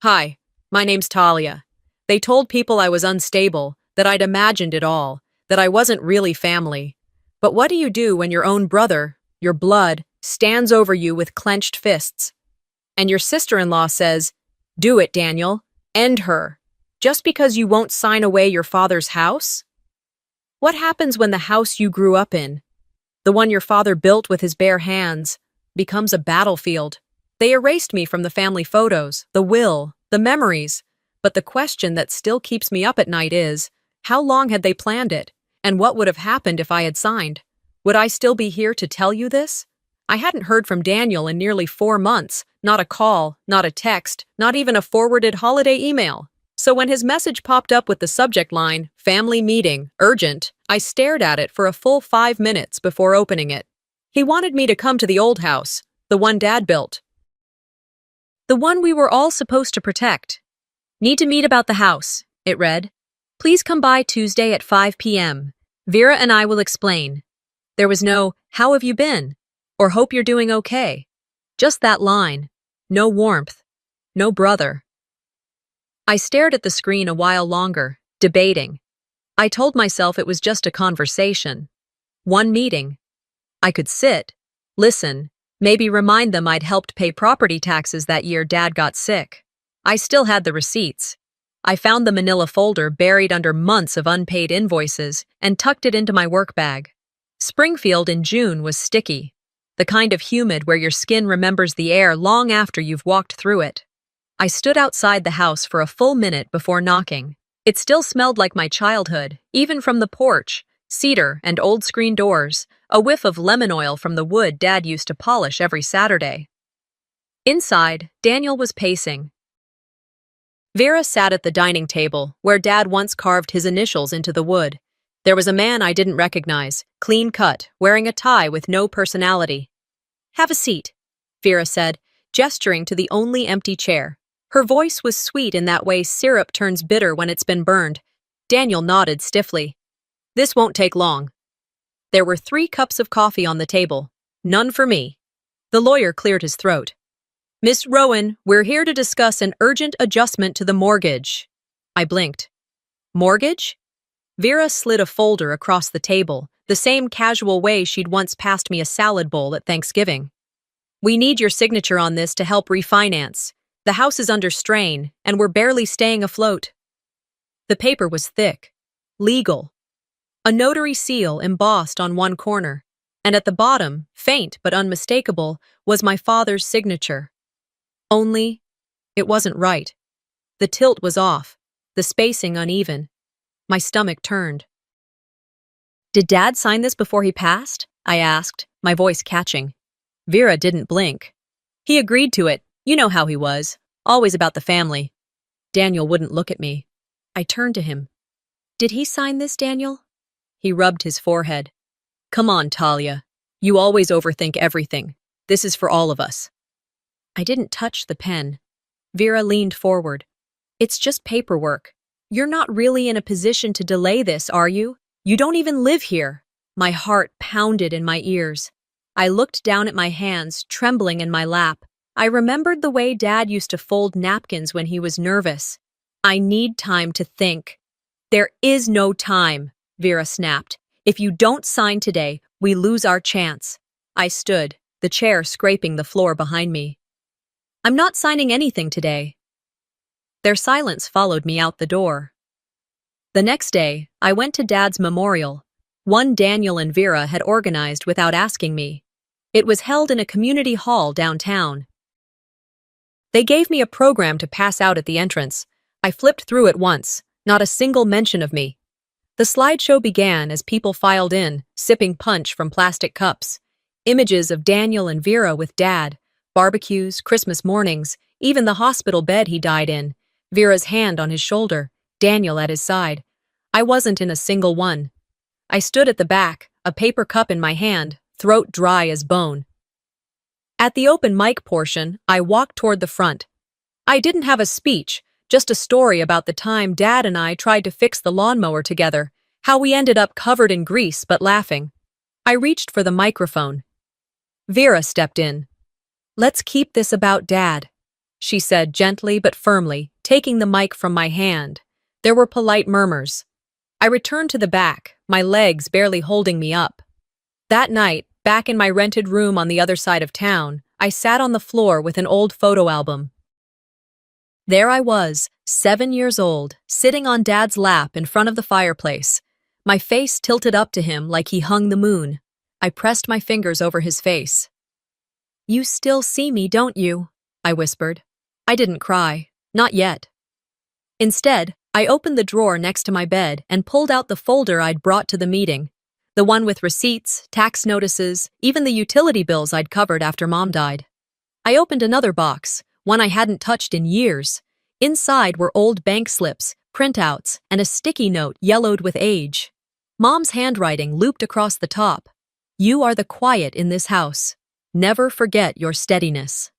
Hi, my name's Talia. They told people I was unstable, that I'd imagined it all, that I wasn't really family. But what do you do when your own brother, your blood, stands over you with clenched fists? And your sister-in-law says, "Do it, Daniel. End her. Just because you won't sign away your father's house?" What happens when the house you grew up in, the one your father built with his bare hands, becomes a battlefield? They erased me from the family photos, the will, the memories. But the question that still keeps me up at night is, how long had they planned it? And what would have happened if I had signed? Would I still be here to tell you this? I hadn't heard from Daniel in nearly 4 months. Not a call, not a text, not even a forwarded holiday email. So when his message popped up with the subject line, "Family Meeting, Urgent," I stared at it for a full 5 minutes before opening it. He wanted me to come to the old house, the one Dad built. The one we were all supposed to protect. "Need to meet about the house," it read. "Please come by Tuesday at 5 p.m. Vera and I will explain." There was no, "How have you been?" or "Hope you're doing okay." Just that line. No warmth. No brother. I stared at the screen a while longer, debating. I told myself it was just a conversation. One meeting. I could sit, listen, maybe remind them I'd helped pay property taxes that year Dad got sick. I still had the receipts. I found the manila folder buried under months of unpaid invoices and tucked it into my work bag. Springfield in June was sticky, the kind of humid where your skin remembers the air long after you've walked through it. I stood outside the house for a full minute before knocking. It still smelled like my childhood, even from the porch, cedar and old screen doors, a whiff of lemon oil from the wood Dad used to polish every Saturday. Inside, Daniel was pacing. Vera sat at the dining table, where Dad once carved his initials into the wood. There was a man I didn't recognize, clean-cut, wearing a tie with no personality. "Have a seat," Vera said, gesturing to the only empty chair. Her voice was sweet in that way syrup turns bitter when it's been burned. Daniel nodded stiffly. "This won't take long." There were 3 cups of coffee on the table. None for me. The lawyer cleared his throat. "Miss Rowan, we're here to discuss an urgent adjustment to the mortgage." I blinked. "Mortgage?" Vera slid a folder across the table, the same casual way she'd once passed me a salad bowl at Thanksgiving. "We need your signature on this to help refinance. The house is under strain, and we're barely staying afloat." The paper was thick. Legal. A notary seal embossed on one corner, and at the bottom, faint but unmistakable, was my father's signature. Only, it wasn't right. The tilt was off, the spacing uneven. My stomach turned. "Did Dad sign this before he passed?" I asked, my voice catching. Vera didn't blink. "He agreed to it. You know how he was. Always about the family." Daniel wouldn't look at me. I turned to him. "Did he sign this, Daniel?" He rubbed his forehead. "Come on, Talia. You always overthink everything. This is for all of us." I didn't touch the pen. Vera leaned forward. "It's just paperwork. You're not really in a position to delay this, are you? You don't even live here." My heart pounded in my ears. I looked down at my hands, trembling in my lap. I remembered the way Dad used to fold napkins when he was nervous. "I need time to think." "There is no time," Vera snapped. "If you don't sign today, we lose our chance." I stood, the chair scraping the floor behind me. "I'm not signing anything today." Their silence followed me out the door. The next day, I went to Dad's memorial, one Daniel and Vera had organized without asking me. It was held in a community hall downtown. They gave me a program to pass out at the entrance. I flipped through it once, not a single mention of me. The slideshow began as people filed in, sipping punch from plastic cups. Images of Daniel and Vera with Dad, barbecues, Christmas mornings, even the hospital bed he died in, Vera's hand on his shoulder, Daniel at his side. I wasn't in a single one. I stood at the back, a paper cup in my hand, throat dry as bone. At the open mic portion, I walked toward the front. I didn't have a speech, just a story about the time Dad and I tried to fix the lawnmower together, how we ended up covered in grease but laughing. I reached for the microphone. Vera stepped in. "Let's keep this about Dad." she said gently but firmly, taking the mic from my hand. There were polite murmurs. I returned to the back, my legs barely holding me up. That night, back in my rented room on the other side of town, I sat on the floor with an old photo album. There I was, 7 years old, sitting on Dad's lap in front of the fireplace, my face tilted up to him like he hung the moon. I pressed my fingers over his face. "You still see me, don't you?" I whispered. I didn't cry. Not yet. Instead, I opened the drawer next to my bed and pulled out the folder I'd brought to the meeting. The one with receipts, tax notices, even the utility bills I'd covered after Mom died. I opened another box, one I hadn't touched in years. Inside were old bank slips, printouts, and a sticky note yellowed with age. Mom's handwriting looped across the top. "You are the quiet in this house. Never forget your steadiness."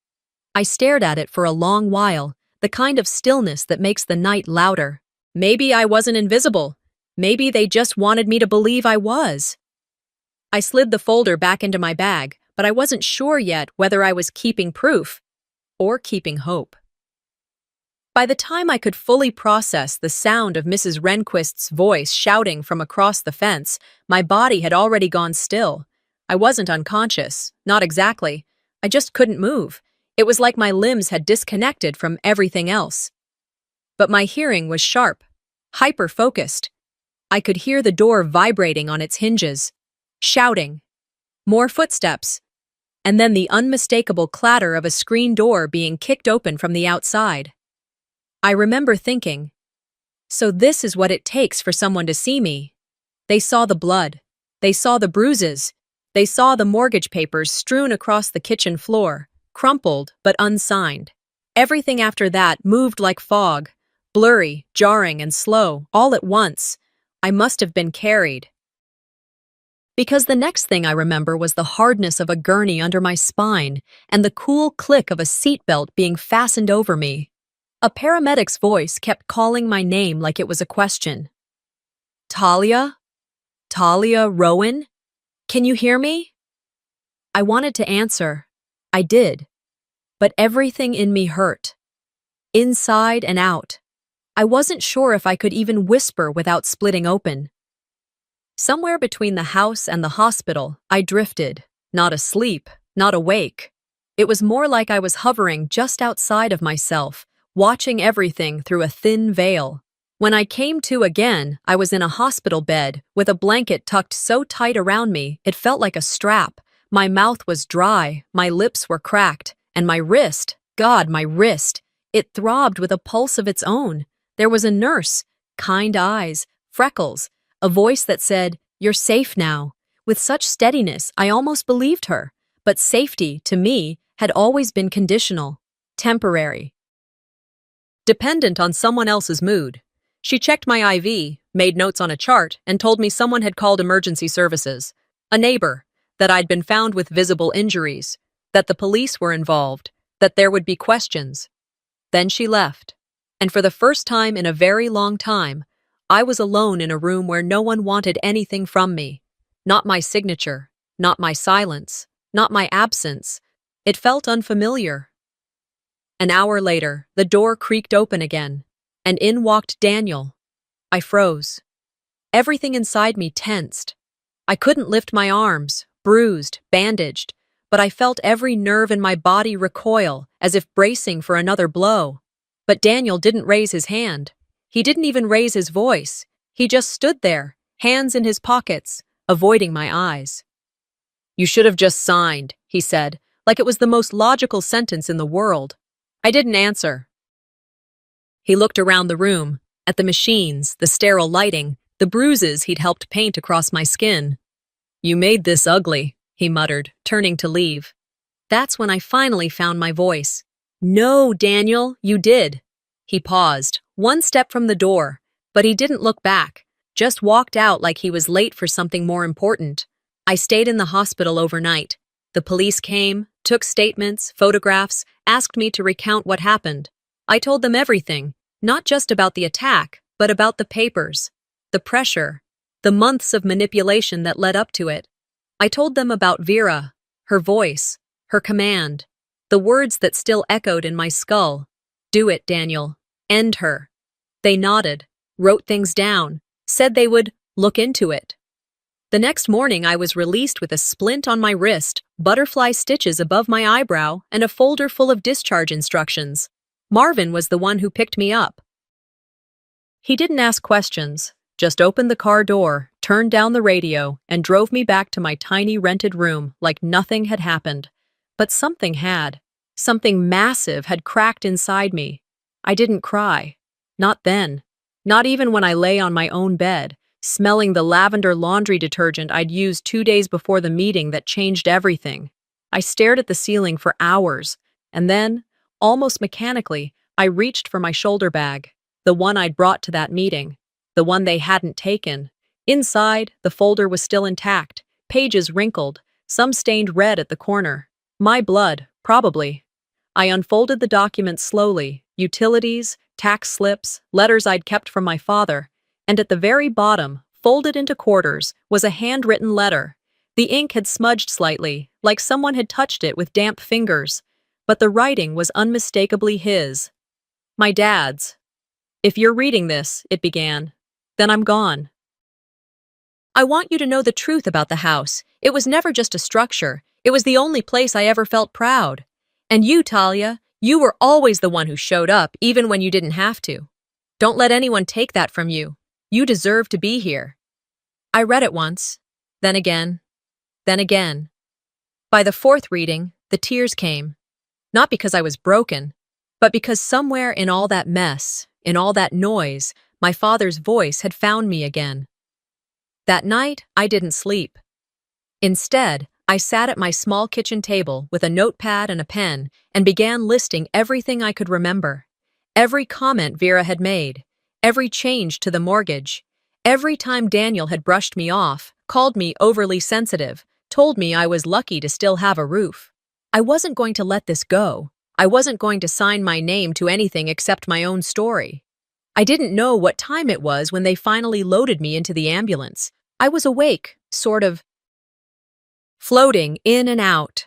I stared at it for a long while, the kind of stillness that makes the night louder. Maybe I wasn't invisible. Maybe they just wanted me to believe I was. I slid the folder back into my bag, but I wasn't sure yet whether I was keeping proof or keeping hope. By the time I could fully process the sound of Mrs. Rehnquist's voice shouting from across the fence, my body had already gone still. I wasn't unconscious, not exactly. I just couldn't move. It was like my limbs had disconnected from everything else. But my hearing was sharp, hyper-focused. I could hear the door vibrating on its hinges, shouting, more footsteps, and then the unmistakable clatter of a screen door being kicked open from the outside. I remember thinking, so this is what it takes for someone to see me. They saw the blood. They saw the bruises. They saw the mortgage papers strewn across the kitchen floor, crumpled but unsigned. Everything after that moved like fog, blurry, jarring, and slow, all at once. I must have been carried. Because the next thing I remember was the hardness of a gurney under my spine and the cool click of a seatbelt being fastened over me. A paramedic's voice kept calling my name like it was a question. "Talia? Talia Rowan? Can you hear me?" I wanted to answer. I did. But everything in me hurt. Inside and out. I wasn't sure if I could even whisper without splitting open. Somewhere between the house and the hospital, I drifted, not asleep, not awake. It was more like I was hovering just outside of myself, watching everything through a thin veil. When I came to again, I was in a hospital bed, with a blanket tucked so tight around me it felt like a strap. My mouth was dry, my lips were cracked, and my wrist, God, my wrist, it throbbed with a pulse of its own. There was a nurse, kind eyes, freckles, a voice that said, "You're safe now." With such steadiness, I almost believed her. But safety, to me, had always been conditional, temporary, dependent on someone else's mood. She checked my IV, made notes on a chart, and told me someone had called emergency services. A neighbor, that I'd been found with visible injuries, that the police were involved, that there would be questions. Then she left. And for the first time in a very long time, I was alone in a room where no one wanted anything from me. Not my signature, not my silence, not my absence. It felt unfamiliar. An hour later, the door creaked open again, and in walked Daniel. I froze. Everything inside me tensed. I couldn't lift my arms, bruised, bandaged, but I felt every nerve in my body recoil, as if bracing for another blow. But Daniel didn't raise his hand. He didn't even raise his voice. He just stood there, hands in his pockets, avoiding my eyes. "You should have just signed," he said, like it was the most logical sentence in the world. I didn't answer. He looked around the room, at the machines, the sterile lighting, the bruises he'd helped paint across my skin. "You made this ugly," he muttered, turning to leave. That's when I finally found my voice. "No, Daniel, you did." He paused, one step from the door, but he didn't look back, just walked out like he was late for something more important. I stayed in the hospital overnight. The police came, took statements, photographs, asked me to recount what happened. I told them everything, not just about the attack, but about the papers, the pressure, the months of manipulation that led up to it. I told them about Vera, her voice, her command, The words that still echoed in my skull. Do it, Daniel. End her. They nodded, wrote things down, said they would look into it. The next morning, I was released with a splint on my wrist, butterfly stitches above my eyebrow, and a folder full of discharge instructions. Marvin was the one who picked me up. He didn't ask questions, just opened the car door, turned down the radio, and drove me back to my tiny rented room like nothing had happened. But something had. Something massive had cracked inside me. I didn't cry. Not then. Not even when I lay on my own bed, smelling the lavender laundry detergent I'd used 2 days before the meeting that changed everything. I stared at the ceiling for hours, and then, almost mechanically, I reached for my shoulder bag, the one I'd brought to that meeting, the one they hadn't taken. Inside, the folder was still intact, pages wrinkled, some stained red at the corner. My blood, probably. I unfolded the document slowly, utilities, tax slips, letters I'd kept from my father, and at the very bottom, folded into quarters, was a handwritten letter. The ink had smudged slightly, like someone had touched it with damp fingers, but the writing was unmistakably his. My dad's. If you're reading this, it began, then I'm gone. I want you to know the truth about the house. It was never just a structure. It was the only place I ever felt proud. And you, Talia, you were always the one who showed up, even when you didn't have to. Don't let anyone take that from you. You deserve to be here. I read it once, then again, then again. By the fourth reading, the tears came. Not because I was broken, but because somewhere in all that mess, in all that noise, my father's voice had found me again. That night, I didn't sleep. Instead, I sat at my small kitchen table with a notepad and a pen and began listing everything I could remember. Every comment Vera had made, every change to the mortgage, every time Daniel had brushed me off, called me overly sensitive, told me I was lucky to still have a roof. I wasn't going to let this go. I wasn't going to sign my name to anything except my own story. I didn't know what time it was when they finally loaded me into the ambulance. I was awake, sort of floating in and out.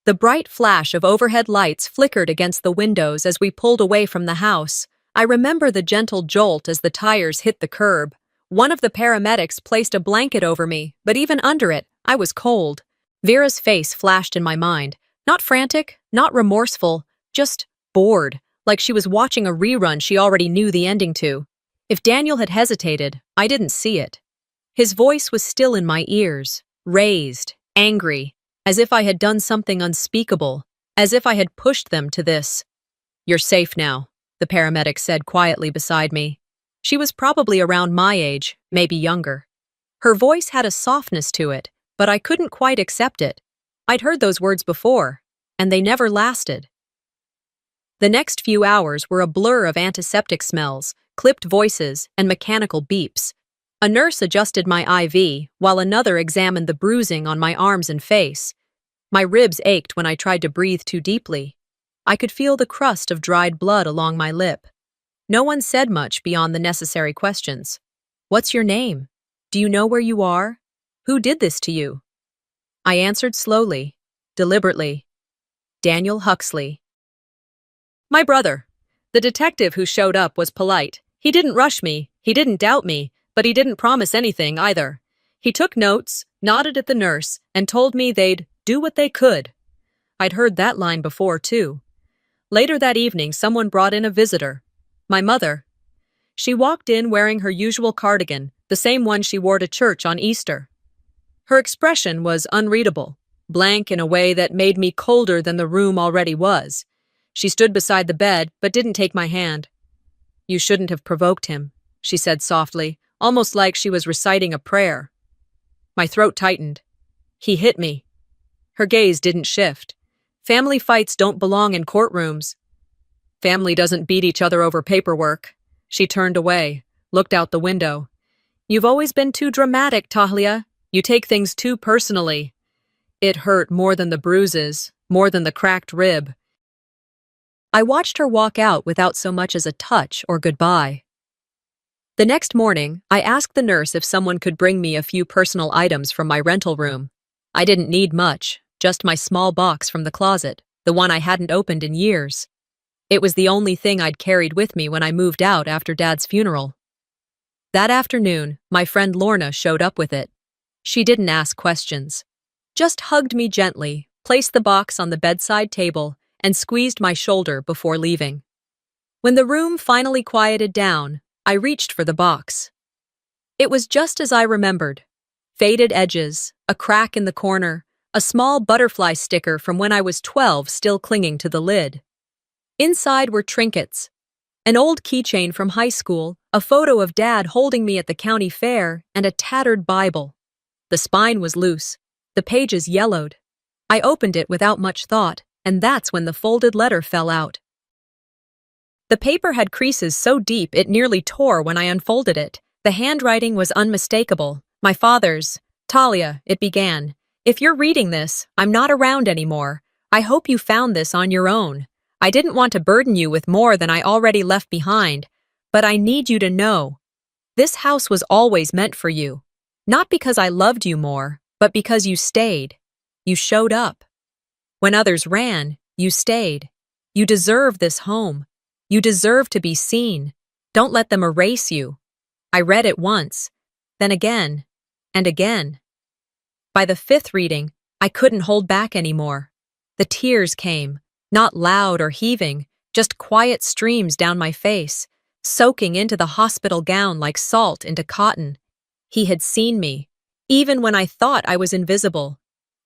The bright flash of overhead lights flickered against the windows as we pulled away from the house. I remember the gentle jolt as the tires hit the curb. One of the paramedics placed a blanket over me, but even under it, I was cold. Vera's face flashed in my mind. Not frantic, not remorseful, just bored, like she was watching a rerun she already knew the ending to. If Daniel had hesitated, I didn't see it. His voice was still in my ears, raised, angry, as if I had done something unspeakable, as if I had pushed them to this. You're safe now, the paramedic said quietly beside me. She was probably around my age, maybe younger. Her voice had a softness to it, but I couldn't quite accept it. I'd heard those words before, and they never lasted. The next few hours were a blur of antiseptic smells, clipped voices, and mechanical beeps. A nurse adjusted my IV, while another examined the bruising on my arms and face. My ribs ached when I tried to breathe too deeply. I could feel the crust of dried blood along my lip. No one said much beyond the necessary questions. What's your name? Do you know where you are? Who did this to you? I answered slowly, deliberately. Daniel Huxley. My brother. The detective who showed up was polite. He didn't rush me, he didn't doubt me, but he didn't promise anything either. He took notes, nodded at the nurse, and told me they'd do what they could. I'd heard that line before, too. Later that evening, someone brought in a visitor. My mother. She walked in wearing her usual cardigan, the same one she wore to church on Easter. Her expression was unreadable, blank in a way that made me colder than the room already was. She stood beside the bed, but didn't take my hand. You shouldn't have provoked him, she said softly, almost like she was reciting a prayer. My throat tightened. He hit me. Her gaze didn't shift. Family fights don't belong in courtrooms. Family doesn't beat each other over paperwork. She turned away, looked out the window. You've always been too dramatic, Talia. You take things too personally. It hurt more than the bruises, more than the cracked rib. I watched her walk out without so much as a touch or goodbye. The next morning, I asked the nurse if someone could bring me a few personal items from my rental room. I didn't need much, just my small box from the closet. the one I hadn't opened in years. It was the only thing I'd carried with me when I moved out after Dad's funeral. That afternoon, my friend Lorna showed up with it. She didn't ask questions. Just hugged me gently, placed the box on the bedside table, and squeezed my shoulder before leaving. When the room finally quieted down, I reached for the box. It was just as I remembered. Faded edges, a crack in the corner, a small butterfly sticker from when I was 12 still clinging to the lid. Inside were trinkets, an old keychain from high school, a photo of Dad holding me at the county fair, and a tattered Bible. The spine was loose, the pages yellowed. I opened it without much thought, and that's when the folded letter fell out. The paper had creases so deep it nearly tore when I unfolded it. The handwriting was unmistakable. My father's. "Talia," it began. "If you're reading this, I'm not around anymore. I hope you found this on your own. I didn't want to burden you with more than I already left behind, but I need you to know. This house was always meant for you. Not because I loved you more, but because you stayed. You showed up. When others ran, you stayed. You deserve this home. You deserve to be seen. Don't let them erase you." I read it once, then again, and again. By the fifth reading, I couldn't hold back anymore. The tears came, not loud or heaving, just quiet streams down my face, soaking into the hospital gown like salt into cotton. He had seen me, even when I thought I was invisible,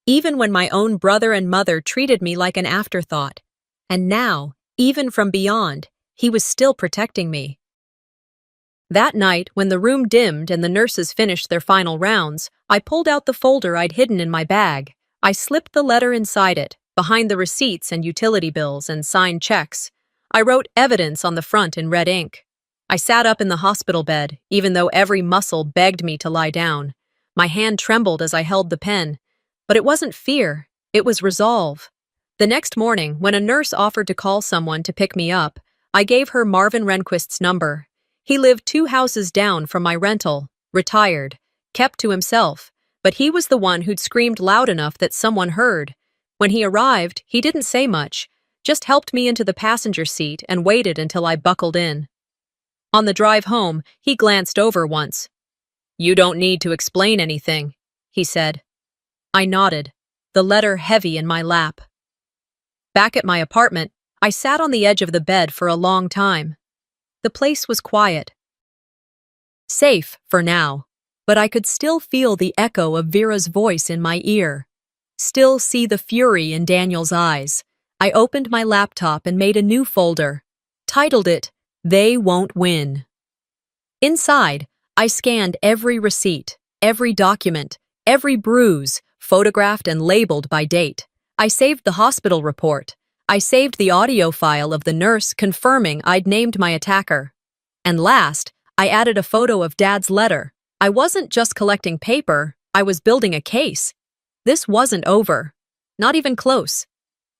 even when my own brother and mother treated me like an afterthought. And now, even from beyond, he was still protecting me. That night, when the room dimmed and the nurses finished their final rounds, I pulled out the folder I'd hidden in my bag. I slipped the letter inside it, behind the receipts and utility bills and signed checks. I wrote evidence on the front in red ink. I sat up in the hospital bed, even though every muscle begged me to lie down. My hand trembled as I held the pen. But it wasn't fear, it was resolve. The next morning, when a nurse offered to call someone to pick me up, I gave her Marvin Rehnquist's number. He lived 2 houses down from my rental, retired, kept to himself, but he was the one who'd screamed loud enough that someone heard. When he arrived, he didn't say much, just helped me into the passenger seat and waited until I buckled in. On the drive home, he glanced over once. "You don't need to explain anything," he said. I nodded, the letter heavy in my lap. Back at my apartment, I sat on the edge of the bed for a long time. The place was quiet. Safe, for now, but I could still feel the echo of Vera's voice in my ear. Still see the fury in Daniel's eyes. I opened my laptop and made a new folder. Titled it, "They Won't Win." Inside, I scanned every receipt, every document, every bruise, photographed and labeled by date. I saved the hospital report. I saved the audio file of the nurse confirming I'd named my attacker. And last, I added a photo of Dad's letter. I wasn't just collecting paper, I was building a case. This wasn't over. Not even close.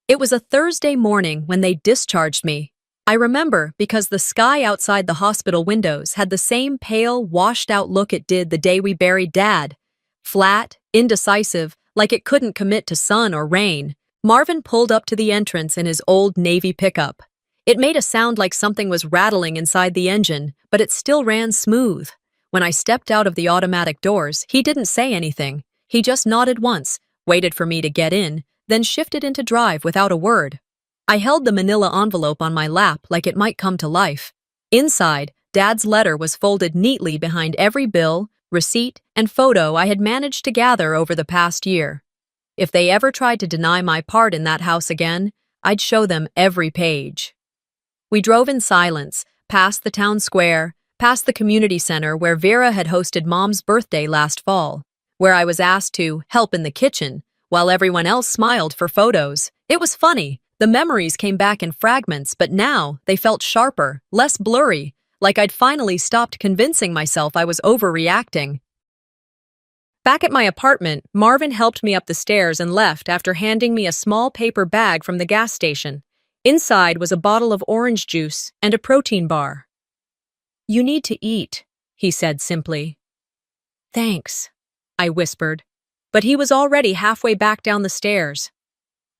It was a Thursday morning when they discharged me. I remember because the sky outside the hospital windows had the same pale, washed-out look it did the day we buried Dad. Flat, indecisive, like it couldn't commit to sun or rain. Marvin pulled up to the entrance in his old Navy pickup. It made a sound like something was rattling inside the engine, but it still ran smooth. When I stepped out of the automatic doors, he didn't say anything. He just nodded once, waited for me to get in, then shifted into drive without a word. I held the manila envelope on my lap like it might come to life. Inside, Dad's letter was folded neatly behind every bill, receipt, and photo I had managed to gather over the past year. If they ever tried to deny my part in that house again, I'd show them every page. We drove in silence, past the town square, past the community center where Vera had hosted Mom's birthday last fall, where I was asked to help in the kitchen, while everyone else smiled for photos. It was funny. The memories came back in fragments, but now they felt sharper, less blurry, like I'd finally stopped convincing myself I was overreacting. Back at my apartment, Marvin helped me up the stairs and left after handing me a small paper bag from the gas station. Inside was a bottle of orange juice and a protein bar. "You need to eat," he said simply. "Thanks," I whispered, but he was already halfway back down the stairs.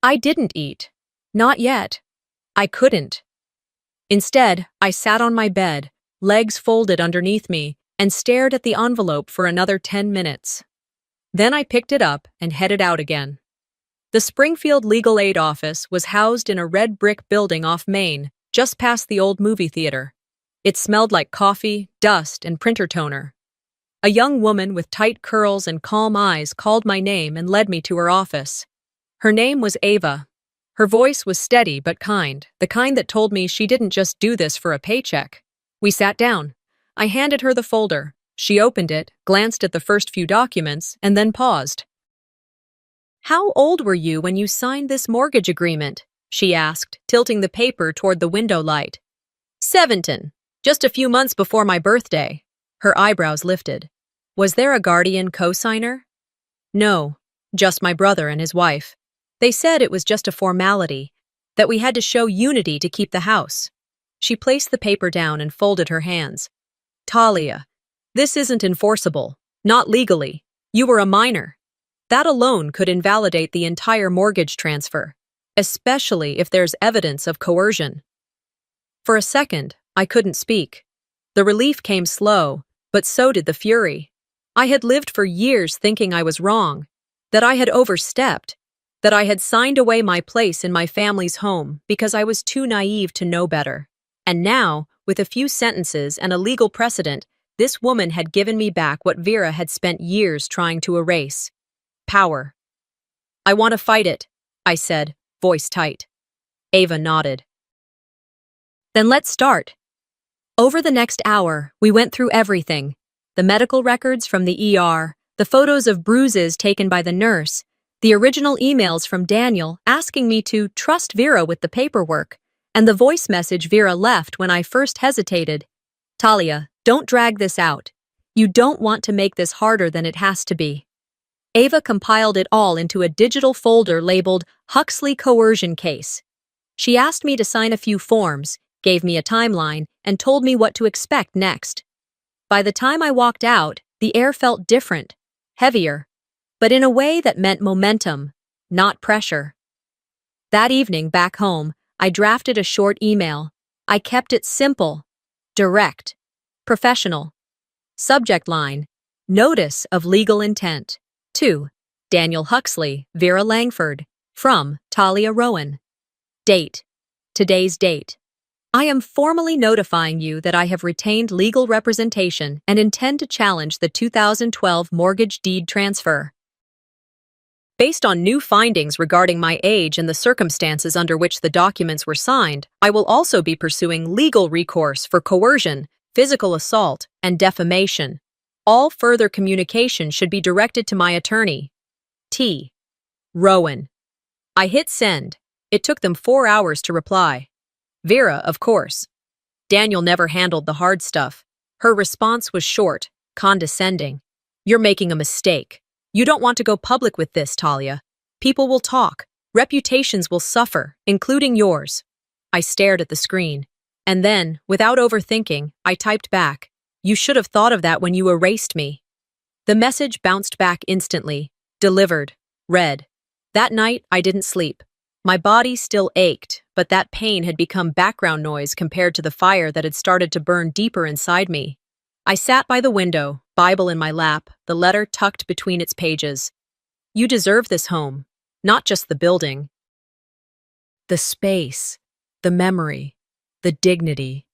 I didn't eat. Not yet. I couldn't. Instead, I sat on my bed, legs folded underneath me, and stared at the envelope for another 10 minutes. Then I picked it up and headed out again. The Springfield Legal Aid Office was housed in a red brick building off Main, just past the old movie theater. It smelled like coffee, dust, and printer toner. A young woman with tight curls and calm eyes called my name and led me to her office. Her name was Ava. Her voice was steady but kind, the kind that told me she didn't just do this for a paycheck. We sat down. I handed her the folder. She opened it, glanced at the first few documents, and then paused. "How old were you when you signed this mortgage agreement?" she asked, tilting the paper toward the window light. 17, just a few months before my birthday. Her eyebrows lifted. Was there a guardian co-signer? No, just my brother and his wife. They said it was just a formality, that we had to show unity to keep the house. She placed the paper down and folded her hands. Talia, this isn't enforceable, not legally. You were a minor. That alone could invalidate the entire mortgage transfer, especially if there's evidence of coercion. For a second, I couldn't speak. The relief came slow, but so did the fury. I had lived for years thinking I was wrong, that I had overstepped, that I had signed away my place in my family's home because I was too naive to know better. And now, with a few sentences and a legal precedent, this woman had given me back what Vera had spent years trying to erase. Power. I want to fight it, I said, voice tight. Ava nodded. Then let's start. Over the next hour, we went through everything. The medical records from the ER, the photos of bruises taken by the nurse, the original emails from Daniel asking me to trust Vera with the paperwork, and the voice message Vera left when I first hesitated. Talia, don't drag this out. You don't want to make this harder than it has to be. Ava compiled it all into a digital folder labeled Huxley Coercion Case. She asked me to sign a few forms, gave me a timeline, and told me what to expect next. By the time I walked out, the air felt different, heavier, but in a way that meant momentum, not pressure. That evening, back home, I drafted a short email. I kept it simple, direct, professional. Subject line, Notice of Legal Intent. To Daniel Huxley, Vera Langford, from Talia Rowan. Date, today's date. I am formally notifying you that I have retained legal representation and intend to challenge the 2012 mortgage deed transfer. Based on new findings regarding my age and the circumstances under which the documents were signed, I will also be pursuing legal recourse for coercion, physical assault, and defamation. All further communication should be directed to my attorney. T. Rowan. I hit send. It took them 4 hours to reply. Vera, of course. Daniel never handled the hard stuff. Her response was short, condescending. You're making a mistake. You don't want to go public with this, Talia. People will talk. Reputations will suffer, including yours. I stared at the screen. And then, without overthinking, I typed back. You should have thought of that when you erased me. The message bounced back instantly. Delivered. Read. That night, I didn't sleep. My body still ached, but that pain had become background noise compared to the fire that had started to burn deeper inside me. I sat by the window, Bible in my lap, the letter tucked between its pages. You deserve this home, not just the building. The space, the memory, the dignity.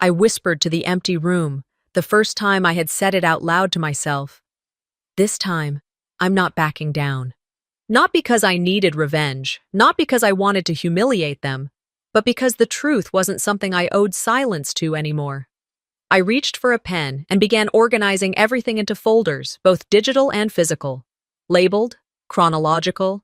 I whispered to the empty room, the first time I had said it out loud to myself. This time, I'm not backing down. Not because I needed revenge, not because I wanted to humiliate them, but because the truth wasn't something I owed silence to anymore. I reached for a pen and began organizing everything into folders, both digital and physical. Labeled, chronological,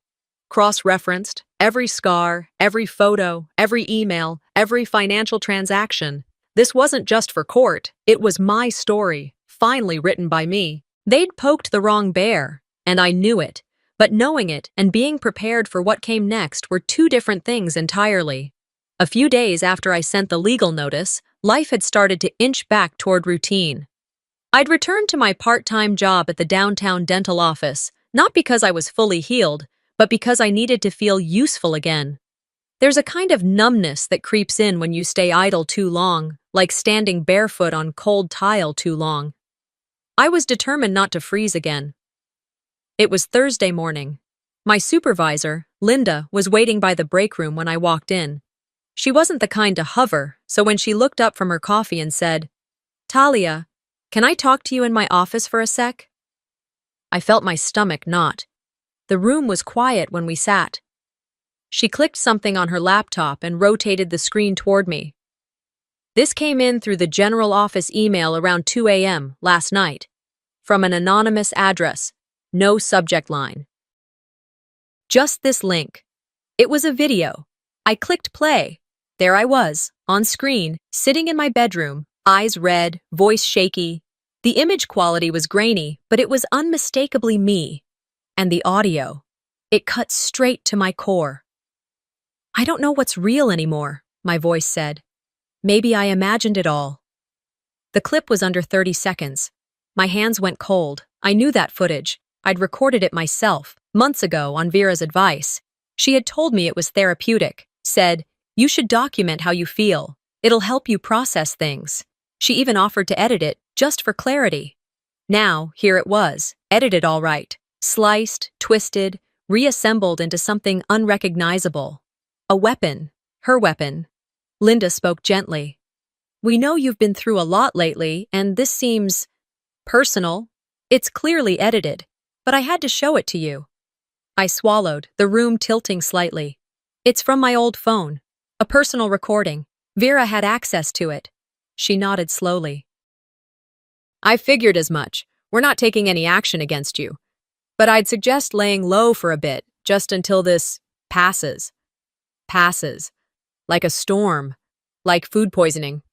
cross-referenced, every scar, every photo, every email, every financial transaction. This wasn't just for court, it was my story, finally written by me. They'd poked the wrong bear, and I knew it. But knowing it and being prepared for what came next were two different things entirely. A few days after I sent the legal notice, life had started to inch back toward routine. I'd returned to my part-time job at the downtown dental office, not because I was fully healed, but because I needed to feel useful again. There's a kind of numbness that creeps in when you stay idle too long, like standing barefoot on cold tile too long. I was determined not to freeze again. It was Thursday morning. My supervisor, Linda, was waiting by the break room when I walked in. She wasn't the kind to hover, so when she looked up from her coffee and said, "Talia, can I talk to you in my office for a sec?" I felt my stomach knot. The room was quiet when we sat. She clicked something on her laptop and rotated the screen toward me. This came in through the general office email around 2 a.m. last night, from an anonymous address, no subject line. Just this link. It was a video. I clicked play. There I was, on screen, sitting in my bedroom, eyes red, voice shaky. The image quality was grainy, but it was unmistakably me. And the audio. It cut straight to my core. "I don't know what's real anymore," my voice said. "Maybe I imagined it all." The clip was under 30 seconds. My hands went cold. I knew that footage. I'd recorded it myself, months ago on Vera's advice. She had told me it was therapeutic, said, "You should document how you feel. It'll help you process things." She even offered to edit it, just for clarity. Now, here it was, edited all right, sliced, twisted, reassembled into something unrecognizable. A weapon, her weapon. Linda spoke gently. "We know you've been through a lot lately, and this seems personal. It's clearly edited, but I had to show it to you." I swallowed, the room tilting slightly. "It's from my old phone. A personal recording. Vera had access to it." She nodded slowly. "I figured as much. We're not taking any action against you. But I'd suggest laying low for a bit, just until this passes. Passes. Like a storm. Like food poisoning."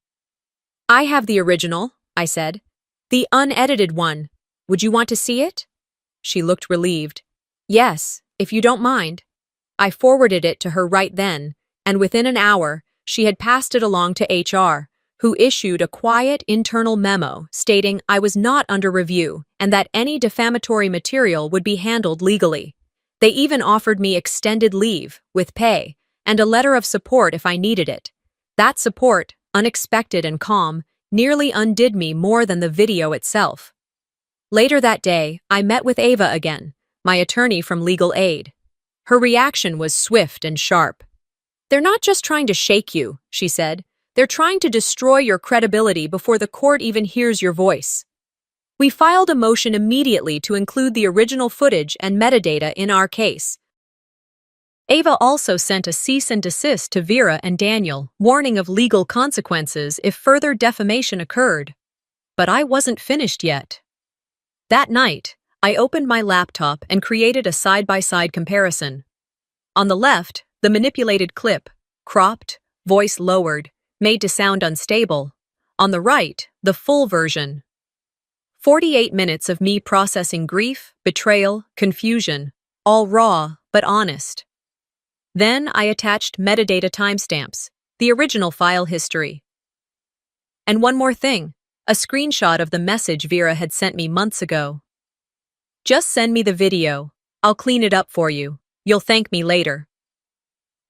"I have the original," I said. "The unedited one. Would you want to see it?" She looked relieved. "Yes, if you don't mind." I forwarded it to her right then, and within an hour, she had passed it along to HR, who issued a quiet internal memo stating I was not under review and that any defamatory material would be handled legally. They even offered me extended leave, with pay, and a letter of support if I needed it. That support, unexpected and calm, nearly undid me more than the video itself. Later that day, I met with Ava again, my attorney from legal aid. Her reaction was swift and sharp. "They're not just trying to shake you," she said. "They're trying to destroy your credibility before the court even hears your voice." We filed a motion immediately to include the original footage and metadata in our case. Ava also sent a cease and desist to Vera and Daniel, warning of legal consequences if further defamation occurred. But I wasn't finished yet. That night, I opened my laptop and created a side-by-side comparison. On the left, the manipulated clip, cropped, voice lowered, made to sound unstable. On the right, the full version. 48 minutes of me processing grief, betrayal, confusion, all raw but honest. Then I attached metadata timestamps, the original file history. And one more thing, a screenshot of the message Vera had sent me months ago. "Just send me the video. I'll clean it up for you. You'll thank me later."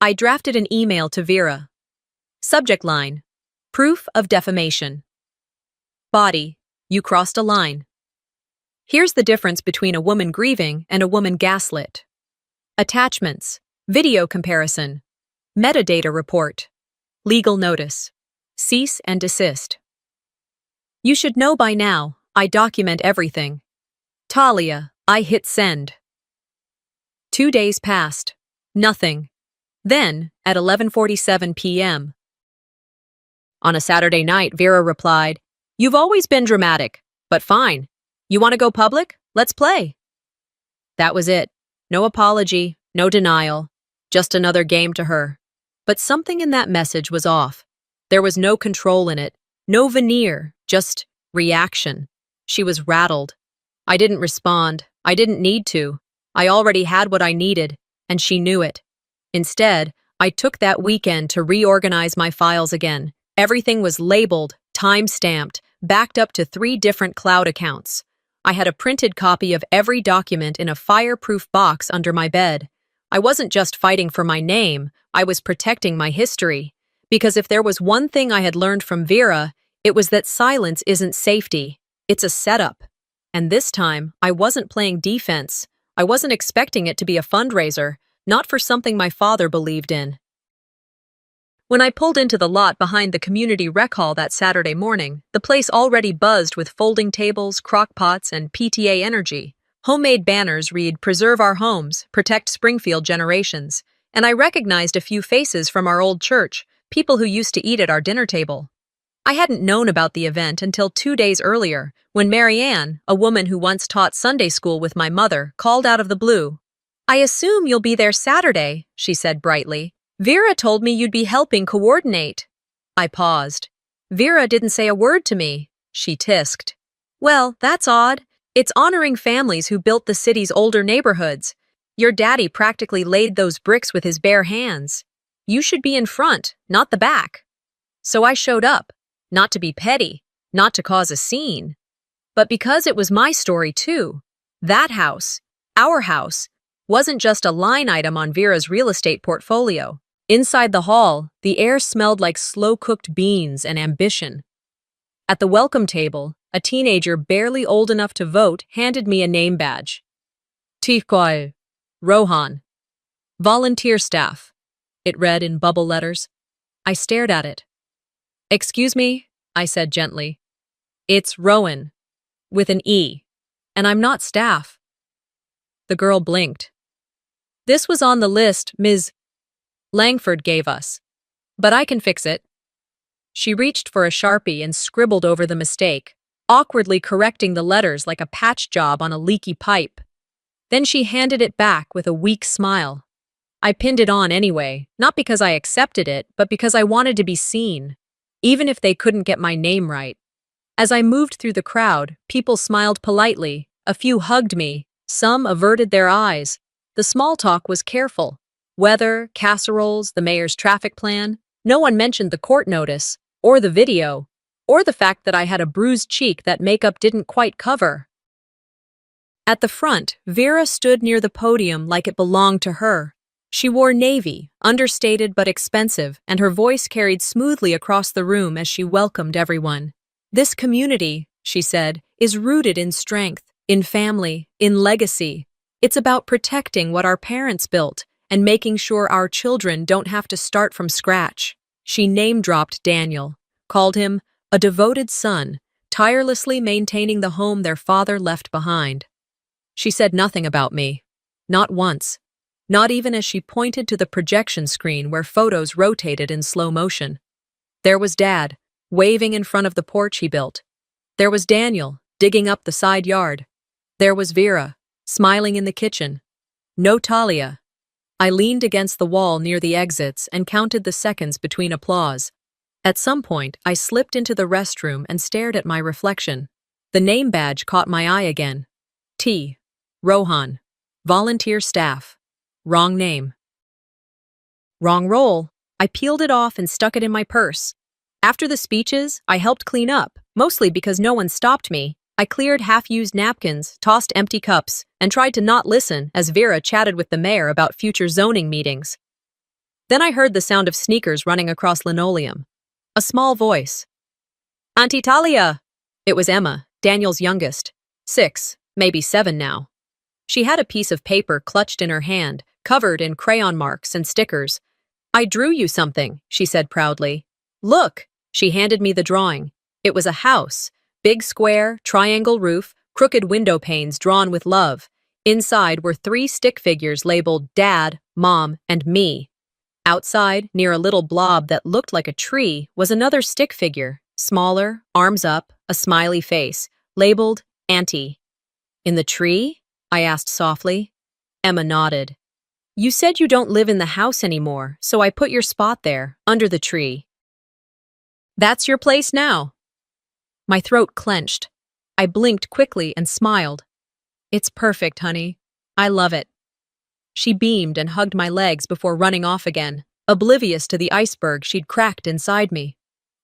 I drafted an email to Vera. Subject line: Proof of defamation. Body: You crossed a line. Here's the difference between a woman grieving and a woman gaslit. Attachments: Video comparison. Metadata report. Legal notice. Cease and desist. You should know by now, I document everything. Talia, I hit send. 2 days passed. Nothing. Then, at 11:47 p.m. On a Saturday night, Vera replied, "You've always been dramatic, but fine. You want to go public? Let's play." That was it. No apology, no denial. Just another game to her. But something in that message was off. There was no control in it, no veneer, just reaction. She was rattled. I didn't respond. I didn't need to. I already had what I needed, and she knew it. Instead, I took that weekend to reorganize my files again. Everything was labeled, time-stamped, backed up to 3 different cloud accounts. I had a printed copy of every document in a fireproof box under my bed. I wasn't just fighting for my name, I was protecting my history. Because if there was one thing I had learned from Vera, it was that silence isn't safety, it's a setup. And this time, I wasn't playing defense. I wasn't expecting it to be a fundraiser, not for something my father believed in. When I pulled into the lot behind the community rec hall that Saturday morning, the place already buzzed with folding tables, crock pots, and PTA energy. Homemade banners read, "Preserve our homes, protect Springfield generations," and I recognized a few faces from our old church, people who used to eat at our dinner table. I hadn't known about the event until 2 days earlier, when Mary Ann, a woman who once taught Sunday school with my mother, called out of the blue. "I assume you'll be there Saturday," she said brightly. "Vera told me you'd be helping coordinate." I paused. "Vera didn't say a word to me," she tisked. "Well, that's odd. It's honoring families who built the city's older neighborhoods. Your daddy practically laid those bricks with his bare hands. You should be in front, not the back." So I showed up, not to be petty, not to cause a scene, but because it was my story too. That house, our house, wasn't just a line item on Vera's real estate portfolio. Inside the hall, the air smelled like slow-cooked beans and ambition. At the welcome table, a teenager barely old enough to vote handed me a name badge. Tifkoy, Rohan, volunteer staff, it read in bubble letters. I stared at it. "Excuse me," I said gently. "It's Rowan, with an E, and I'm not staff." The girl blinked. "This was on the list Ms. Langford gave us, but I can fix it." She reached for a Sharpie and scribbled over the mistake, awkwardly correcting the letters like a patch job on a leaky pipe. Then she handed it back with a weak smile. I pinned it on anyway, not because I accepted it, but because I wanted to be seen, even if they couldn't get my name right. As I moved through the crowd, people smiled politely, a few hugged me, some averted their eyes. The small talk was careful. Weather, casseroles, the mayor's traffic plan. No one mentioned the court notice, or the video, or the fact that I had a bruised cheek that makeup didn't quite cover. At the front, Vera stood near the podium like it belonged to her. She wore navy, understated but expensive, and her voice carried smoothly across the room as she welcomed everyone. "This community," she said, "is rooted in strength, in family, in legacy. It's about protecting what our parents built and making sure our children don't have to start from scratch." She name-dropped Daniel, called him a devoted son, tirelessly maintaining the home their father left behind. She said nothing about me. Not once. Not even as she pointed to the projection screen where photos rotated in slow motion. There was Dad, waving in front of the porch he built. There was Daniel, digging up the side yard. There was Vera, smiling in the kitchen. No Talia. I leaned against the wall near the exits and counted the seconds between applause. At some point, I slipped into the restroom and stared at my reflection. The name badge caught my eye again. T. Rohan. Volunteer staff. Wrong name. Wrong role. I peeled it off and stuck it in my purse. After the speeches, I helped clean up, mostly because no one stopped me. I cleared half-used napkins, tossed empty cups, and tried to not listen as Vera chatted with the mayor about future zoning meetings. Then I heard the sound of sneakers running across linoleum. A small voice. "Auntie Talia!" It was Emma, Daniel's youngest. 6, maybe 7 now. She had a piece of paper clutched in her hand, covered in crayon marks and stickers. "I drew you something," she said proudly. "Look!" She handed me the drawing. It was a house. Big square, triangle roof, crooked window panes drawn with love. Inside were 3 stick figures labeled Dad, Mom, and Me. Outside, near a little blob that looked like a tree, was another stick figure, smaller, arms up, a smiley face, labeled Auntie. "In the tree?" I asked softly. Emma nodded. "You said you don't live in the house anymore, so I put your spot there, under the tree. That's your place now." My throat clenched. I blinked quickly and smiled. "It's perfect, honey. I love it." She beamed and hugged my legs before running off again, oblivious to the iceberg she'd cracked inside me.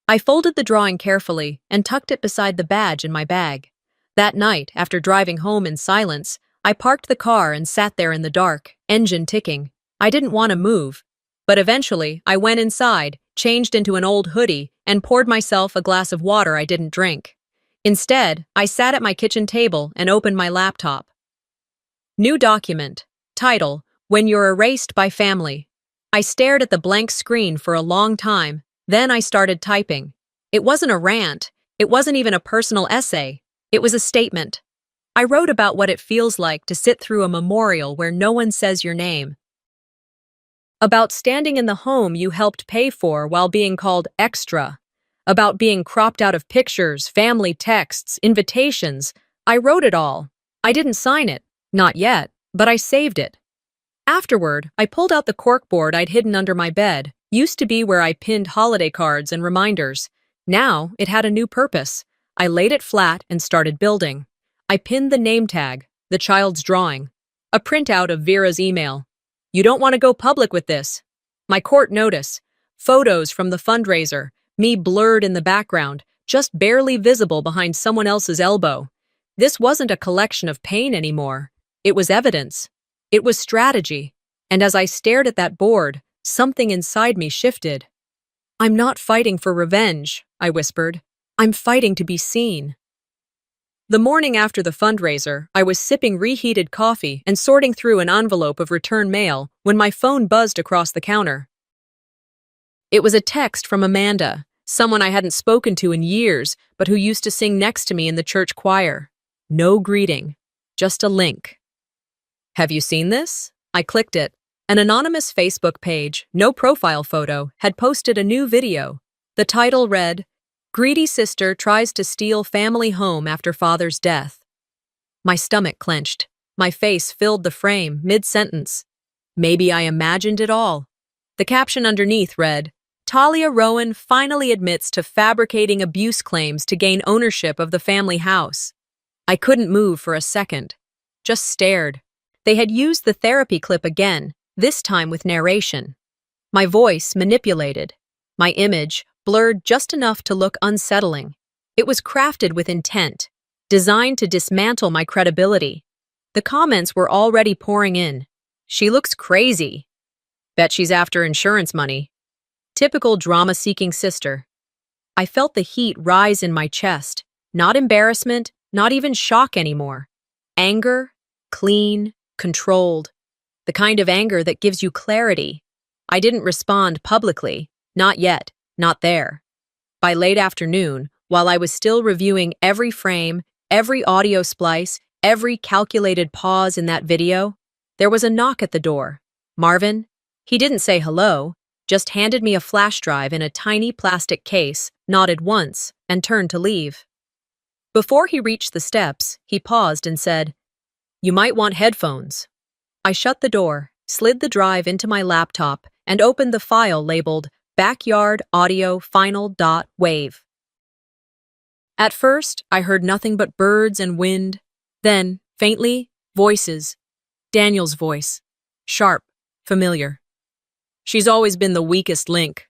I folded the drawing carefully and tucked it beside the badge in my bag. That night, after driving home in silence, I parked the car and sat there in the dark, engine ticking, I didn't want to move, but eventually I went inside, changed into an old hoodie, and poured myself a glass of water I didn't drink. Instead, I sat at my kitchen table and opened my laptop. New document. Title: When You're Erased by Family. I stared at the blank screen for a long time, then I started typing. It wasn't a rant, it wasn't even a personal essay, it was a statement. I wrote about what it feels like to sit through a memorial where no one says your name. About standing in the home you helped pay for while being called extra. About being cropped out of pictures, family texts, invitations. I wrote it all. I didn't sign it, not yet, but I saved it. Afterward, I pulled out the corkboard I'd hidden under my bed. Used to be where I pinned holiday cards and reminders. Now, it had a new purpose. I laid it flat and started building. I pinned the name tag, the child's drawing, a printout of Vera's email. You don't want to go public with this. My court notice, photos from the fundraiser, me blurred in the background, just barely visible behind someone else's elbow. This wasn't a collection of pain anymore. It was evidence. It was strategy. And as I stared at that board, something inside me shifted. I'm not fighting for revenge, I whispered. I'm fighting to be seen. The morning after the fundraiser, I was sipping reheated coffee and sorting through an envelope of return mail when my phone buzzed across the counter. It was a text from Amanda, someone I hadn't spoken to in years, but who used to sing next to me in the church choir. No greeting, just a link. Have you seen this? I clicked it. An anonymous Facebook page, no profile photo, had posted a new video. The title read, "Greedy Sister Tries to Steal Family Home After Father's Death." My stomach clenched. My face filled the frame, mid-sentence. Maybe I imagined it all. The caption underneath read, "Talia Rowan finally admits to fabricating abuse claims to gain ownership of the family house." I couldn't move for a second. Just stared. They had used the therapy clip again, this time with narration. My voice manipulated. My image blurred just enough to look unsettling. It was crafted with intent, designed to dismantle my credibility. The comments were already pouring in. She looks crazy. Bet she's after insurance money. Typical drama-seeking sister. I felt the heat rise in my chest. Not embarrassment, not even shock anymore. Anger, clean, controlled. The kind of anger that gives you clarity. I didn't respond publicly. Not yet. Not there. By late afternoon, while I was still reviewing every frame, every audio splice, every calculated pause in that video, there was a knock at the door. Marvin? He didn't say hello, just handed me a flash drive in a tiny plastic case, nodded once, and turned to leave. Before he reached the steps, he paused and said, "You might want headphones." I shut the door, slid the drive into my laptop, and opened the file labeled Backyard Audio Final.wave. At first, I heard nothing but birds and wind. Then, faintly, voices. Daniel's voice. Sharp, familiar. "She's always been the weakest link."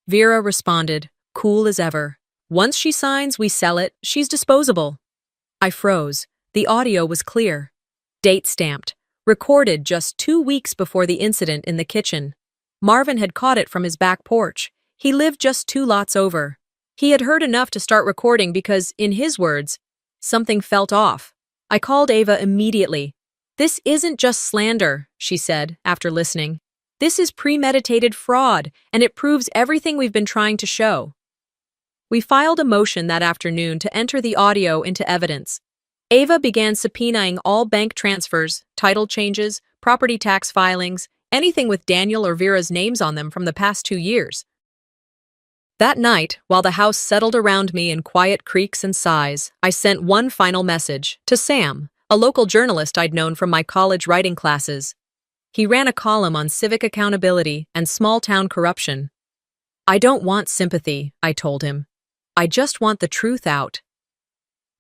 Vera responded, cool as ever. "Once she signs, we sell it. She's disposable." I froze. The audio was clear. Date stamped. Recorded just 2 weeks before the incident in the kitchen. Marvin had caught it from his back porch. He lived just 2 lots over. He had heard enough to start recording because, in his words, something felt off. I called Ava immediately. "This isn't just slander," she said, after listening. "This is premeditated fraud, and it proves everything we've been trying to show." We filed a motion that afternoon to enter the audio into evidence. Ava began subpoenaing all bank transfers, title changes, property tax filings, anything with Daniel or Vera's names on them from the past 2 years. That night, while the house settled around me in quiet creaks and sighs, I sent one final message to Sam, a local journalist I'd known from my college writing classes. He ran a column on civic accountability and small-town corruption. "I don't want sympathy," I told him. "I just want the truth out."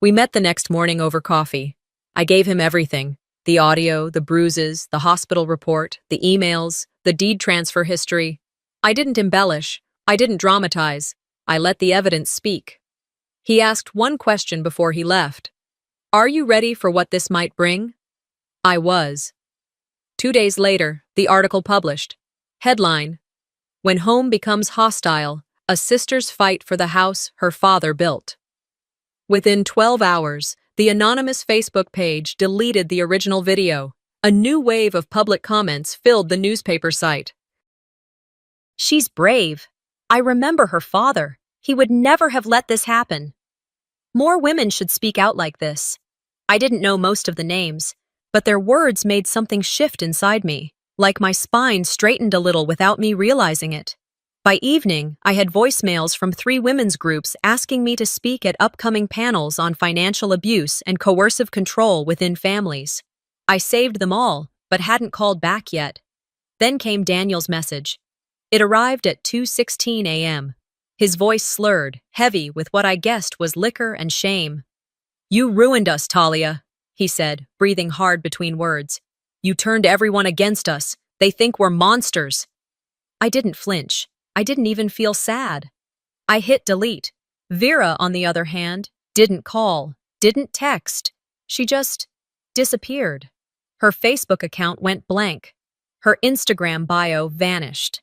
We met the next morning over coffee. I gave him everything. The audio, the bruises, the hospital report, the emails, the deed transfer history. I didn't embellish. I didn't dramatize. I let the evidence speak. He asked one question before he left. "Are you ready for what this might bring?" I was. 2 days later, the article published. Headline: When home becomes hostile, a sister's fight for the house her father built. Within 12 hours, the anonymous Facebook page deleted the original video. A new wave of public comments filled the newspaper site. She's brave. I remember her father. He would never have let this happen. More women should speak out like this. I didn't know most of the names, but their words made something shift inside me, like my spine straightened a little without me realizing it. By evening, I had voicemails from 3 women's groups asking me to speak at upcoming panels on financial abuse and coercive control within families. I saved them all, but hadn't called back yet. Then came Daniel's message. It arrived at 2:16 a.m. His voice slurred, heavy with what I guessed was liquor and shame. You ruined us, Talia, he said, breathing hard between words. You turned everyone against us. They think we're monsters. I didn't flinch. I didn't even feel sad. I hit delete. Vera, on the other hand, didn't call, didn't text. She just disappeared. Her Facebook account went blank. Her Instagram bio vanished.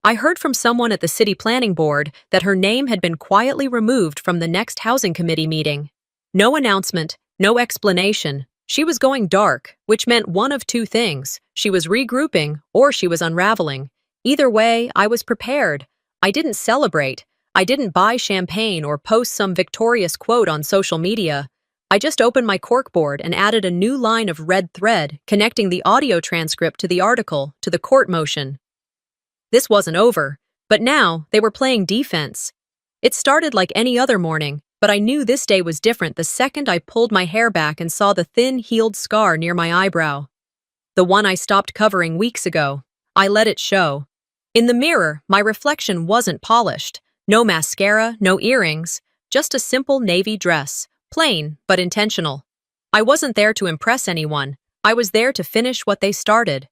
I heard from someone at the city planning board that her name had been quietly removed from the next housing committee meeting. No announcement, no explanation. She was going dark, which meant one of 2 things. She was regrouping or she was unraveling. Either way, I was prepared. I didn't celebrate. I didn't buy champagne or post some victorious quote on social media. I just opened my corkboard and added a new line of red thread connecting the audio transcript to the article to the court motion. This wasn't over, but now they were playing defense. It started like any other morning, but I knew this day was different the second I pulled my hair back and saw the thin, healed scar near my eyebrow. The one I stopped covering weeks ago. I let it show. In the mirror, my reflection wasn't polished. No mascara, no earrings, just a simple navy dress, plain but intentional. I wasn't there to impress anyone. I was there to finish what they started.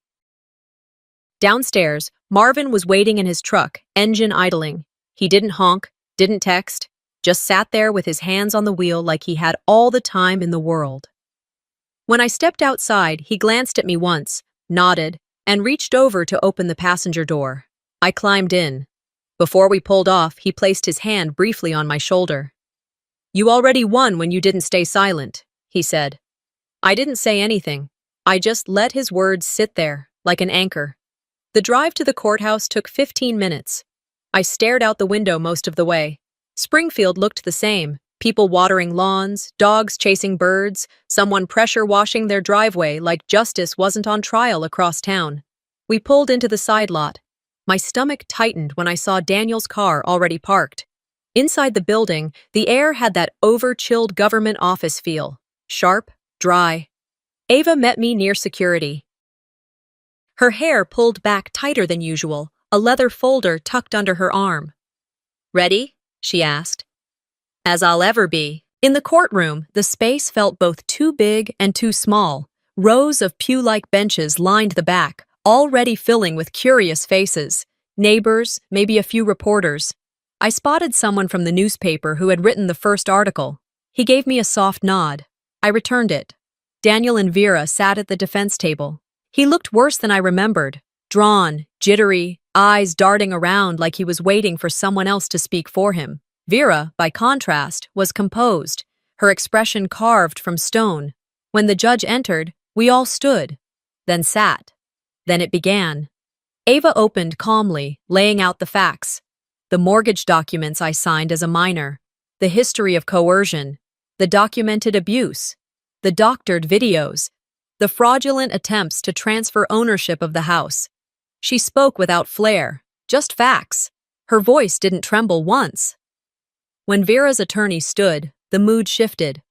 Downstairs, Marvin was waiting in his truck, engine idling. He didn't honk, didn't text, just sat there with his hands on the wheel like he had all the time in the world. When I stepped outside, he glanced at me once, nodded, and reached over to open the passenger door. I climbed in. Before we pulled off, he placed his hand briefly on my shoulder. You already won when you didn't stay silent, he said. I didn't say anything. I just let his words sit there, like an anchor. The drive to the courthouse took 15 minutes. I stared out the window most of the way. Springfield looked the same. People watering lawns, dogs chasing birds, someone pressure washing their driveway like justice wasn't on trial across town. We pulled into the side lot. My stomach tightened when I saw Daniel's car already parked. Inside the building, the air had that over-chilled government office feel. Sharp, dry. Ava met me near security. Her hair pulled back tighter than usual, a leather folder tucked under her arm. Ready? She asked. As I'll ever be. In the courtroom, the space felt both too big and too small. Rows of pew-like benches lined the back, already filling with curious faces. Neighbors, maybe a few reporters. I spotted someone from the newspaper who had written the first article. He gave me a soft nod. I returned it. Daniel and Vera sat at the defense table. He looked worse than I remembered. Drawn, jittery, eyes darting around like he was waiting for someone else to speak for him. Vera, by contrast, was composed, her expression carved from stone. When the judge entered, we all stood, then sat. Then it began. Ava opened calmly, laying out the facts. The mortgage documents I signed as a minor, the history of coercion, the documented abuse, the doctored videos, the fraudulent attempts to transfer ownership of the house. She spoke without flair, just facts. Her voice didn't tremble once. When Vera's attorney stood, the mood shifted.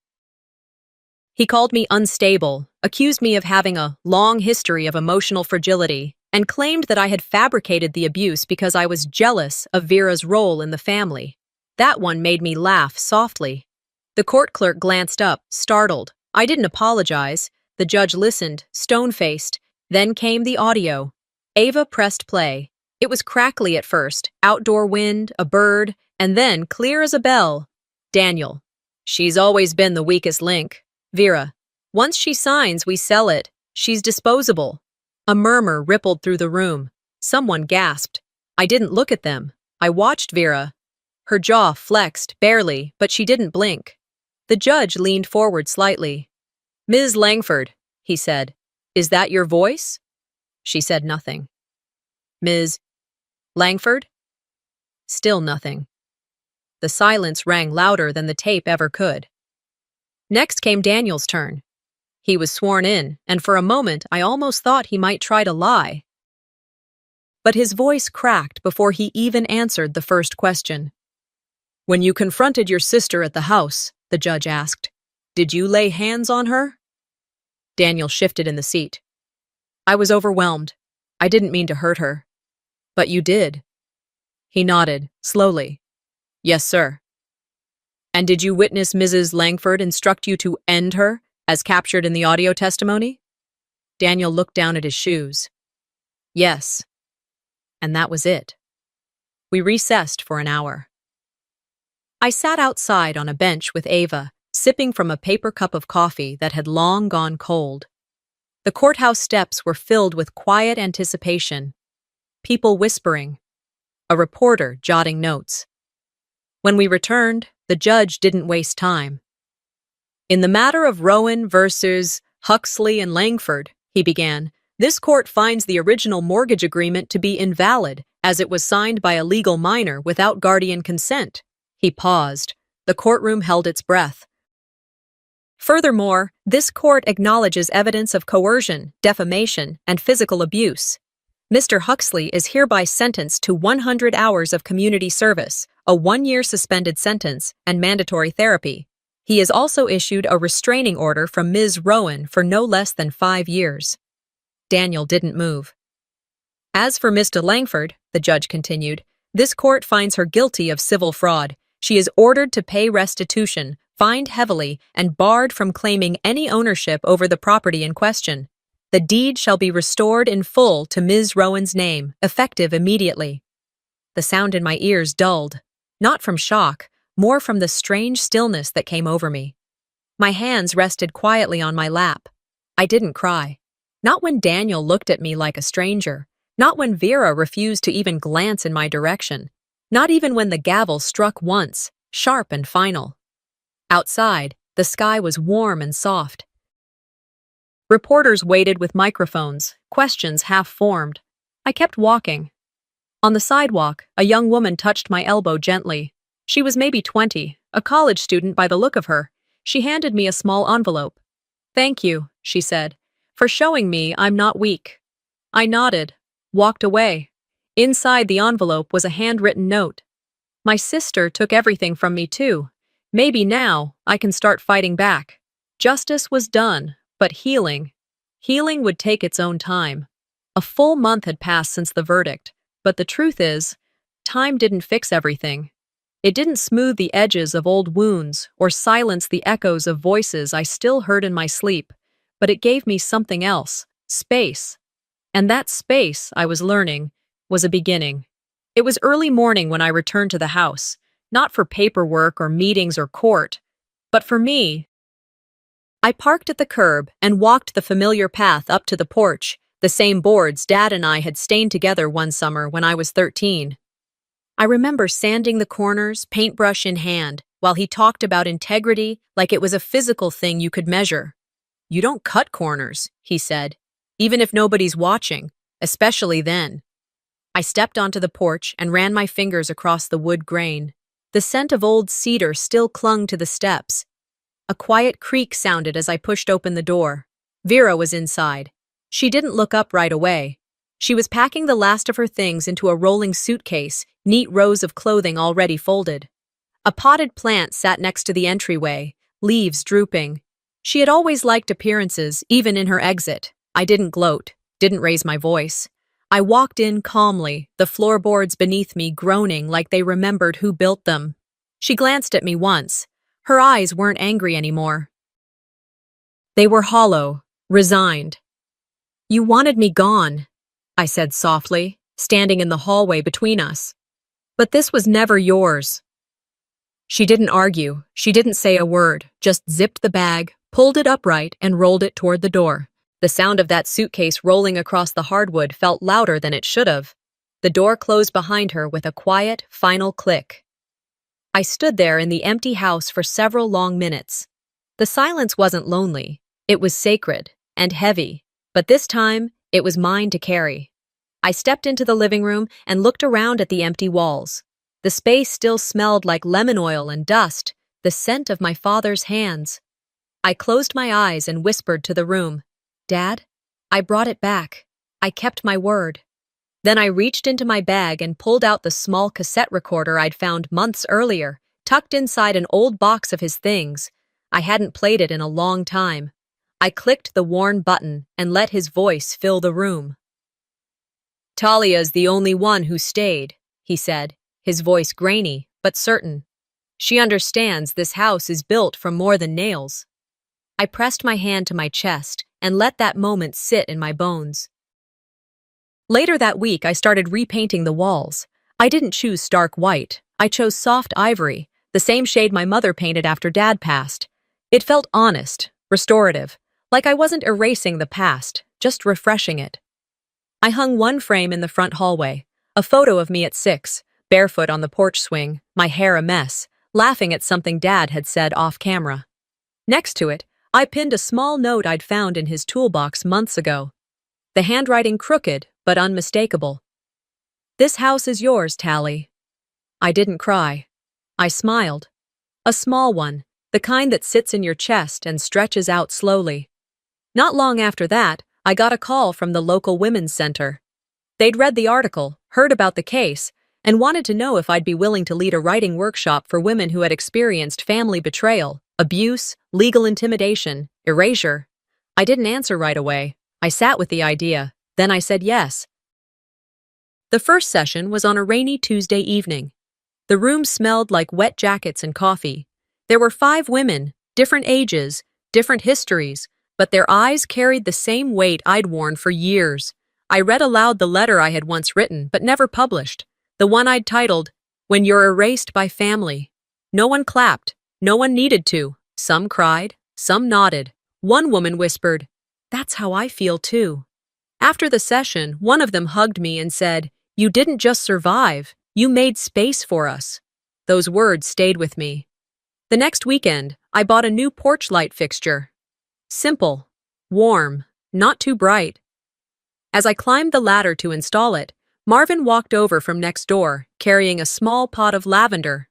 He called me unstable, accused me of having a long history of emotional fragility, and claimed that I had fabricated the abuse because I was jealous of Vera's role in the family. That one made me laugh softly. The court clerk glanced up, startled. I didn't apologize. The judge listened, stone-faced. Then came the audio. Ava pressed play. It was crackly at first, outdoor wind, a bird, and then, clear as a bell, Daniel. She's always been the weakest link. Vera. Once she signs, we sell it. She's disposable. A murmur rippled through the room. Someone gasped. I didn't look at them. I watched Vera. Her jaw flexed, barely, but she didn't blink. The judge leaned forward slightly. Ms. Langford, he said, is that your voice? She said nothing. Ms. Langford? Still nothing. The silence rang louder than the tape ever could. Next came Daniel's turn. He was sworn in, and for a moment I almost thought he might try to lie. But his voice cracked before he even answered the first question. When you confronted your sister at the house, the judge asked, did you lay hands on her? Daniel shifted in the seat. I was overwhelmed. I didn't mean to hurt her. But you did. He nodded, slowly. Yes, sir. And did you witness Mrs. Langford instruct you to end her, as captured in the audio testimony? Daniel looked down at his shoes. Yes. And that was it. We recessed for an hour. I sat outside on a bench with Ava, sipping from a paper cup of coffee that had long gone cold. The courthouse steps were filled with quiet anticipation, people whispering, a reporter jotting notes. When we returned, the judge didn't waste time. In the matter of Rowan versus Huxley and Langford, he began, this court finds the original mortgage agreement to be invalid as it was signed by a legal minor without guardian consent. He paused. The courtroom held its breath. Furthermore, this court acknowledges evidence of coercion, defamation, and physical abuse. Mr. Huxley is hereby sentenced to 100 hours of community service, a 1-year suspended sentence, and mandatory therapy. He is also issued a restraining order from Ms. Rowan for no less than 5 years. Daniel didn't move. As for Mr. Langford, the judge continued, this court finds her guilty of civil fraud. She is ordered to pay restitution, fined heavily, and barred from claiming any ownership over the property in question. The deed shall be restored in full to Ms. Rowan's name, effective immediately. The sound in my ears dulled, not from shock, more from the strange stillness that came over me. My hands rested quietly on my lap. I didn't cry. Not when Daniel looked at me like a stranger. Not when Vera refused to even glance in my direction. Not even when the gavel struck once, sharp and final. Outside, the sky was warm and soft. Reporters waited with microphones, questions half-formed. I kept walking. On the sidewalk, a young woman touched my elbow gently. She was maybe 20, a college student by the look of her. She handed me a small envelope. Thank you, she said, for showing me I'm not weak. I nodded, walked away. Inside the envelope was a handwritten note. My sister took everything from me too. Maybe now I can start fighting back. Justice was done, but healing would take its own time. A full month had passed since the verdict, but the truth is, time didn't fix everything. It didn't smooth the edges of old wounds or silence the echoes of voices I still heard in my sleep, but it gave me something else, space. And that space, I was learning, was a beginning. It was early morning when I returned to the house, not for paperwork or meetings or court, but for me. I parked at the curb and walked the familiar path up to the porch, the same boards Dad and I had stained together one summer when I was 13. I remember sanding the corners, paintbrush in hand, while he talked about integrity like it was a physical thing you could measure. You don't cut corners, he said, even if nobody's watching, especially then. I stepped onto the porch and ran my fingers across the wood grain. The scent of old cedar still clung to the steps. A quiet creak sounded as I pushed open the door. Vera was inside. She didn't look up right away. She was packing the last of her things into a rolling suitcase, neat rows of clothing already folded. A potted plant sat next to the entryway, leaves drooping. She had always liked appearances, even in her exit. I didn't gloat, didn't raise my voice. I walked in calmly, the floorboards beneath me groaning like they remembered who built them. She glanced at me once. Her eyes weren't angry anymore. They were hollow, resigned. You wanted me gone, I said softly, standing in the hallway between us. But this was never yours. She didn't argue. She didn't say a word, just zipped the bag, pulled it upright, and rolled it toward the door. The sound of that suitcase rolling across the hardwood felt louder than it should have. The door closed behind her with a quiet, final click. I stood there in the empty house for several long minutes. The silence wasn't lonely. It was sacred and heavy, but this time, it was mine to carry. I stepped into the living room and looked around at the empty walls. The space still smelled like lemon oil and dust, the scent of my father's hands. I closed my eyes and whispered to the room, "Dad, I brought it back. I kept my word." Then I reached into my bag and pulled out the small cassette recorder I'd found months earlier, tucked inside an old box of his things. I hadn't played it in a long time. I clicked the worn button and let his voice fill the room. "Talia's the only one who stayed," he said, his voice grainy but certain. "She understands this house is built from more than nails." I pressed my hand to my chest and let that moment sit in my bones. Later that week, I started repainting the walls. I didn't choose stark white. I chose soft ivory, the same shade my mother painted after Dad passed. It felt honest, restorative, like I wasn't erasing the past, just refreshing it. I hung one frame in the front hallway, a photo of me at 6, barefoot on the porch swing, my hair a mess, laughing at something Dad had said off camera. Next to it, I pinned a small note I'd found in his toolbox months ago. The handwriting crooked, but unmistakable. "This house is yours, Tally." I didn't cry. I smiled. A small one, the kind that sits in your chest and stretches out slowly. Not long after that, I got a call from the local women's center. They'd read the article, heard about the case, and wanted to know if I'd be willing to lead a writing workshop for women who had experienced family betrayal, abuse, legal intimidation, erasure. I didn't answer right away. I sat with the idea. Then I said yes. The first session was on a rainy Tuesday evening. The room smelled like wet jackets and coffee. There were 5 women, different ages, different histories, but their eyes carried the same weight I'd worn for years. I read aloud the letter I had once written but never published, the one I'd titled, "When You're Erased by Family." No one clapped. No one needed to. Some cried. Some nodded. One woman whispered, "That's how I feel too." After the session, one of them hugged me and said, "You didn't just survive, you made space for us." Those words stayed with me. The next weekend, I bought a new porch light fixture. Simple, warm, not too bright. As I climbed the ladder to install it, Marvin walked over from next door, carrying a small pot of lavender.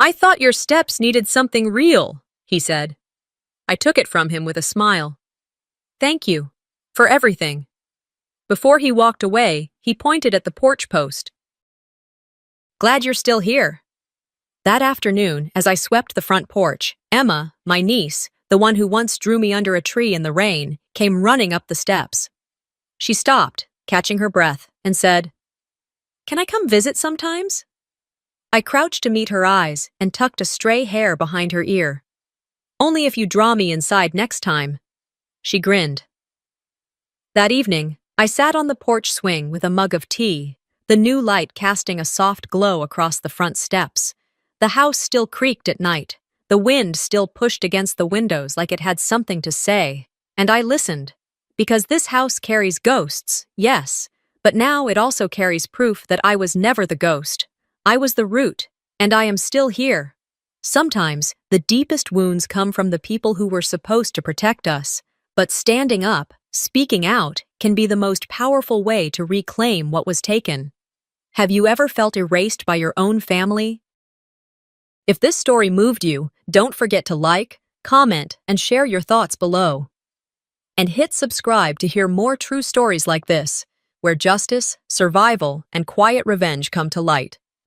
"I thought your steps needed something real," he said. I took it from him with a smile. "Thank you. For everything." Before he walked away, he pointed at the porch post. "Glad you're still here." That afternoon, as I swept the front porch, Emma, my niece, the one who once drew me under a tree in the rain, came running up the steps. She stopped, catching her breath, and said, "Can I come visit sometimes?" I crouched to meet her eyes and tucked a stray hair behind her ear. "Only if you draw me inside next time." She grinned. That evening, I sat on the porch swing with a mug of tea, the new light casting a soft glow across the front steps. The house still creaked at night. The wind still pushed against the windows like it had something to say. And I listened. Because this house carries ghosts, yes, but now it also carries proof that I was never the ghost. I was the root, and I am still here. Sometimes, the deepest wounds come from the people who were supposed to protect us. But standing up, speaking out, can be the most powerful way to reclaim what was taken. Have you ever felt erased by your own family? If this story moved you, don't forget to like, comment, and share your thoughts below. And hit subscribe to hear more true stories like this, where justice, survival, and quiet revenge come to light.